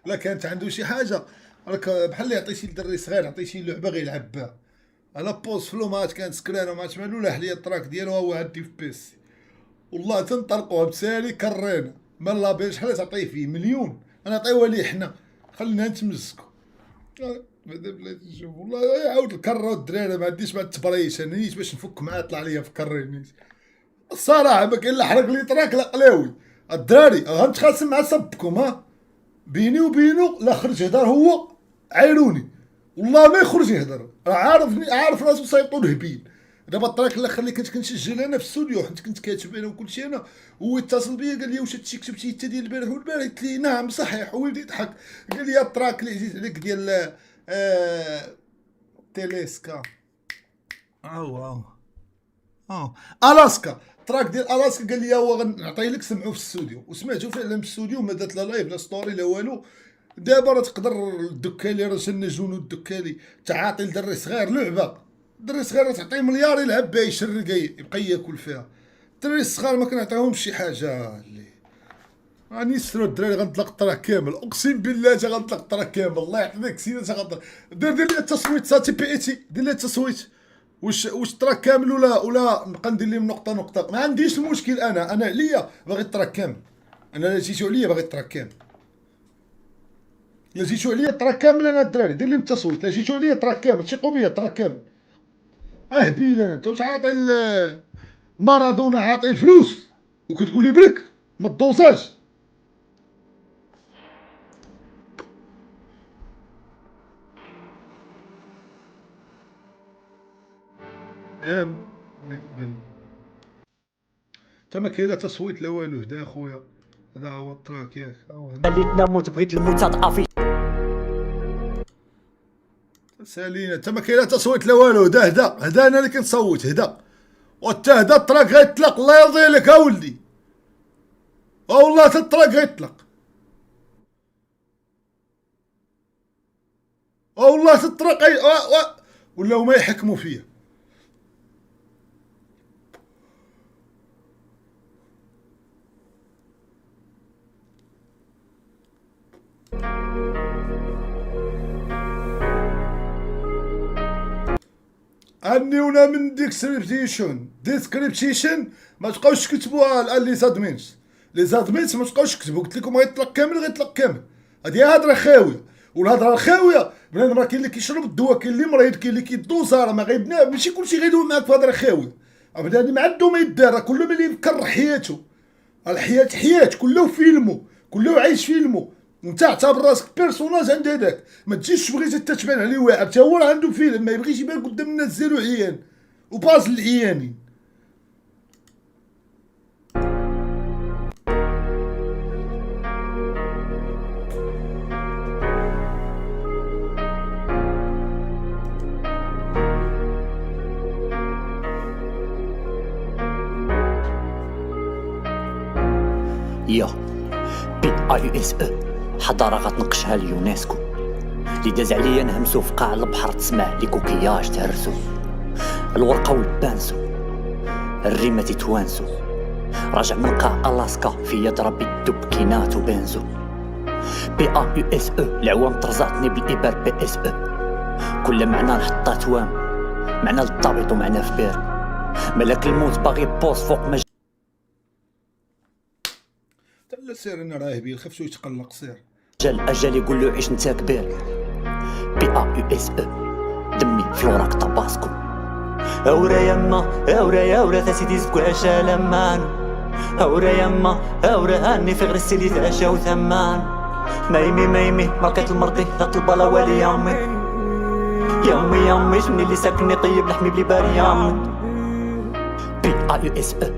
لا كانت عنده شي حاجه، راك بحال اللي عطيتي لدري صغير، عطيه شي لعبه غيلعب بها. انا بوز في الماتش كانت سكرانه ماتش مالو لاح ليا التراك ديالو هو عندي في بيسي، والله تنطلقوها بسالي كرينا ما لابين شحال تعطيه فيه مليون، انا عطيوها ليه حنا خلينا نتمسكو. بعدا بلاتي نشوف والله يعاود الكره والدراري ما عنديش مع التبريش، انا نيت باش نفك معاه طلع ليا في كري نيت الصراحه ما كاين لا حرق لي تراك لا قلاوي. الدراري غنتخاصم مع صبكم ها، بيني وبينه لا خرج يهدر هو عيروني، والله ما يخرج يهدر، راه عارفني عارف راسو سيطول هبيل. دابا الطريق الاخر اللي كنت كنسجل انا في الاستوديو حيت كنت كاتب انا وكل شيء انا، هو اتصل بيا قال لي واش هادشي كتبتي انت ديال البارح والبارح؟ قلت ليه نعم صحيح، ولدي ضحك قال لي التراك اللي عزيز عليك ديال تيليسكا هو الاسكا، تراك ديال الاسكا قال لي هو غنعطيه لك سمعو في الاستوديو، وسمعته فعلا في الاستوديو، ما دات لا لايف لا ستوري لا والو. دابا راه تقدر الدكالي راه شنا جنود الدكالي تعاطي لدري صغير لعبه، دري صغير تعطيه مليار يلعب بها يشرق يبقى ياكل فيها. الدراري الصغار ما كنعطيهمش شي حاجه اللي راني يسرو الدراري غنطلق الطرح كامل، اقسم بالله تا غنطلق الطرح كامل، الله يحفظك سيدي تا غنطلق. دير لي التصويت صاتي بي اي تي، دير لي التصويت واش الطرح كامل ولا نبقى ندير لي من نقطه نقطه، ما عنديش المشكل، انا عليا باغي الطرح كامل، انا لا جيتو عليا باغي الطرح كامل، لا جيتو عليا الطرح كامل. انا الدراري دير لي التصويت، لا جيتو عليا الطرح كامل تيقوا بيا الطرح كامل. هبيل انت واش عاطي مارادونا عاطي الفلوس وكتقول لي برك ما تدوزاش. انت ما كاين لا تصويت لا والو، هدا اخويا هذا هو التراك ياك، خليتنا موت بغيت الموت تضعفي سالينا. انت ما كاين لا تصويت لا والو، هدا انا اللي كنصوت هدا، وانت هدا التراك غيطلق الله يرضي عليك اولدي، والله التراك غيطلق، والله الطريق ولاو ما يحكموا فيا. انيونا من ديسكريبتيشن ما تبقاوش تكتبوها الان لي زادمينز، لي زادمينز ما تبقاوش تكتبوا، قلت لكم غيطلق كامل غيطلق كامل، هذه هضره خاويه، والهضره الخاويه بنادم راه كاين اللي كيشرب الدواء، كاين اللي مريض، كاين اللي كيدوزا، راه ما غيبنا ماشي كلشي غيدوي معاك في هضره خاويه، بنادم عنده ما يدار، كل ملي يفكر حياته، الحياه حياه، كله فيلمو، كله عايش فيلمو، انت اعتبر راسك بيرسوناج عند هذاك، ما تجيش تبغي تتبان عليه واعر، حتى هو راه عنده فيلم، ما يبغيش يبان قدام الناس زيرو عيان وباز العيانين. يا بي اي يو اس او حضاره غتنقشها اليونسكو، اللي داز عليا نهمسو في قاع البحر تسمع لي كوكياج تهرسو، الورقه والبانسو الريمه تتوانسو، راجع من قاع الاسكا في يد ربي الدبكينات وبنزو. بي اي يو اس او العوام ترزعتني بالابر بي اس او، كل معنى نحطها توام، معنى للضابط ومعنى في بير، ملك الموت باغي بوز فوق ما لا سير انا راهبي خفشو يتقلق سير. جا الاجل يقول له عيش نتا كبير. بي ا يو اس او دمي في وراك طباسكو، اورا يما اورا يا ورا سيدي زكو عشا لمان، اورا يما اورا هاني في غير السيدي تعشا وثمان، مايمي ماركة المرضي ذات البلا والي يامي شني اللي ساكني طيب لحمي بلي باري يامي. بي ا يو اس او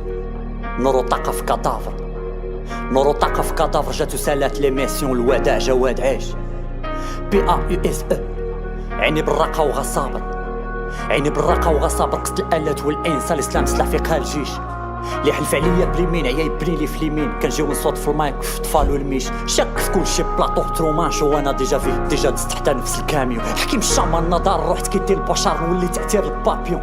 نورو طاقة في كادافر، نورو طاقة في كادافر جاتو سالات لي ميسيون الوداع جواد عيش. بي ا يو اس او عيني بالراقة وغصابر، عيني بالراقة وغصابر، قصد الالات والانسان الاسلام سلاح في قال الجيش، اللي حلف عليا باليمين عيا يبني لي في اليمين، كنجيو نصوت في المايك في طفال والميش، شك في كلشي بلاطو ترومان شو انا ديجا فيه ديجا دزت حتى نفس الكاميو، حكيم الشامان النظار رحت كيدي البشر نولي تأثير البابيون،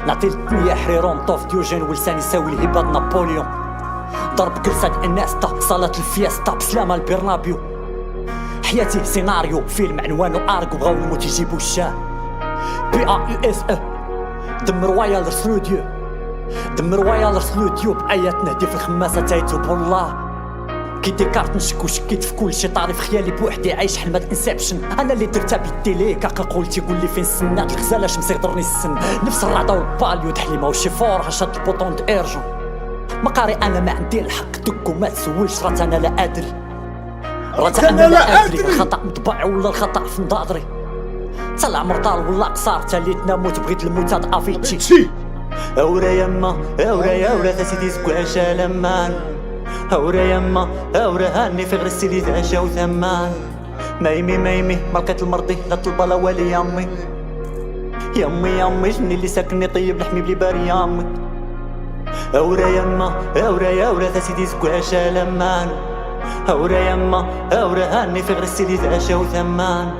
نعطي الدنيا حريرون طوف ديوجين ولساني يساوي الهباد نابوليون، ضرب كرسات انيستا صالة الفياستا بسلامة البرنابيو، حياتي سيناريو فيلم عنوانه ارك وبغاو الموت يجيبو الشاه. بي ا يو اس ا دمروا يا الرسلوديو، دمروا يا الرسلوديو بآيات نهدي في الخماسة تايتوب والله. كي ديكارت نشكو شكيت في كلشي طاري في خيالي بوحدي عايش حلمة انسبشن. انا اللي درتها بيدي ليك عقل قولتي قول لي فين السنات الغزاله اش مصيدرني السن. نفس الرعده والباليو تحليمه وشي فور هشات البوطون ايرجون. ما قاري انا ما عندي الحق دك وما تسولش رات انا لا ادري، رات انا لا ادري الخطا مطبعي ولا الخطا في نضاضري. تا العمر طال ولا قصار تاليت نموت بغيت الموت هاد افيتشي. اورا يما اورا سيدي سكواشا لمان، اورا يما اورا هاني في غير السيدي تعشا وثمان. مايمي ما لقيت المرضي لا طلبه لا والي يامي جني اللي ساكنني طيب لحمي بلي باري يامي. اورا يما اورا سيدي سكواشا لمان، اورا يما اورا هاني في غير السيدي تعشا وثمان.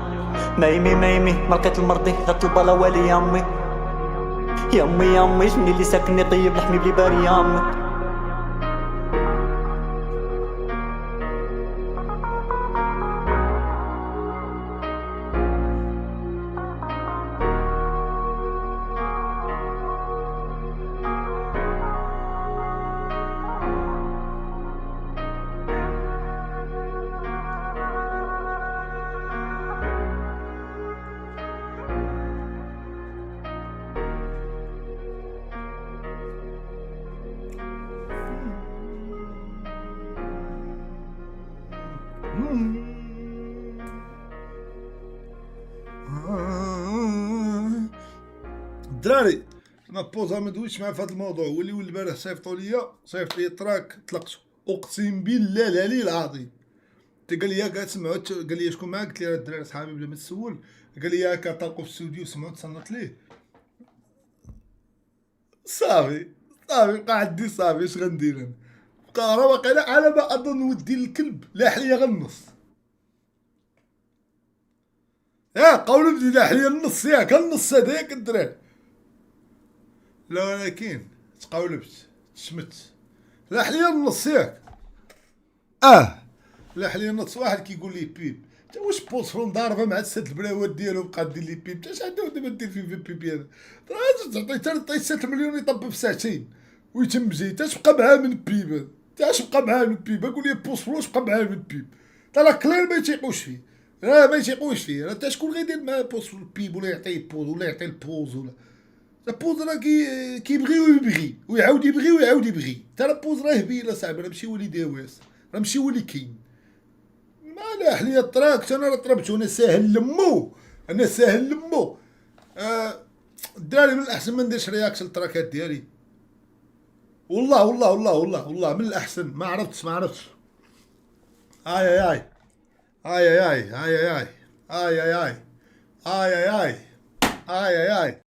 مايمي ما لقيت المرضي لا طلبه لا والي يامي جني اللي ساكنني طيب لحمي بلي باري يامي. الدراري انا بوزا ما دويتش مع فهاد الموضوع، هو اللي البارح صيفطوا لي تراك طلقته اقسم بالله العلي العظيم. قال لي قاعد سمعوا، قال لي شكون معاك؟ قلت لي راه الدراري صحابي بلا ما تسول. قال لي ياك طلقوا في الاستوديو سمعوا تصنت ليه. صافي بقى عندي صافي اش غندير انا؟ بقى راه واقيلا على ما اظن ودي الكلب لاح ليا غير النص. قولوا بدي لاح ليا النص ياك النص هذا ياك الدراري. لا ولكن تقولبت تشمت لاح ليا النص ياك. لاح ليا النص. واحد كيقول لي بيب انت واش بوصفرون ضاربه مع السد البلاوات ديالو بقى دير لي بيب؟ اش عنده دابا دير في بيب هذا؟ راه تعطي 6 مليون يطبب في ساعتين ويتم زيت. اش بقى معاه من بيب؟ اش بقى معاه من بيب؟ قول لي بوصفرون اش بقى معاه من بيب؟ تا لا كلير ما يتيقوش فيه، راه ما يتيقوش فيه. راه تا شكون غيدير معاه بوصفرون بيب ولا يعطيه بوز ولا يعطي البوز ولا لابوز؟ راه كيبغي ويبغي ويعاود يبغي ويعاود يبغي. تا لابوز راه هبيله صاحبي، راه ماشي ولي داواس، راه ماشي ولي كاين. ما لاح ليا الطراكت انا راه طربتو انا ساهل لمو، انا ساهل لمو. الدراري من الاحسن ما نديرش رياكشن التراكات ديالي والله من الاحسن. ما عرفتش اي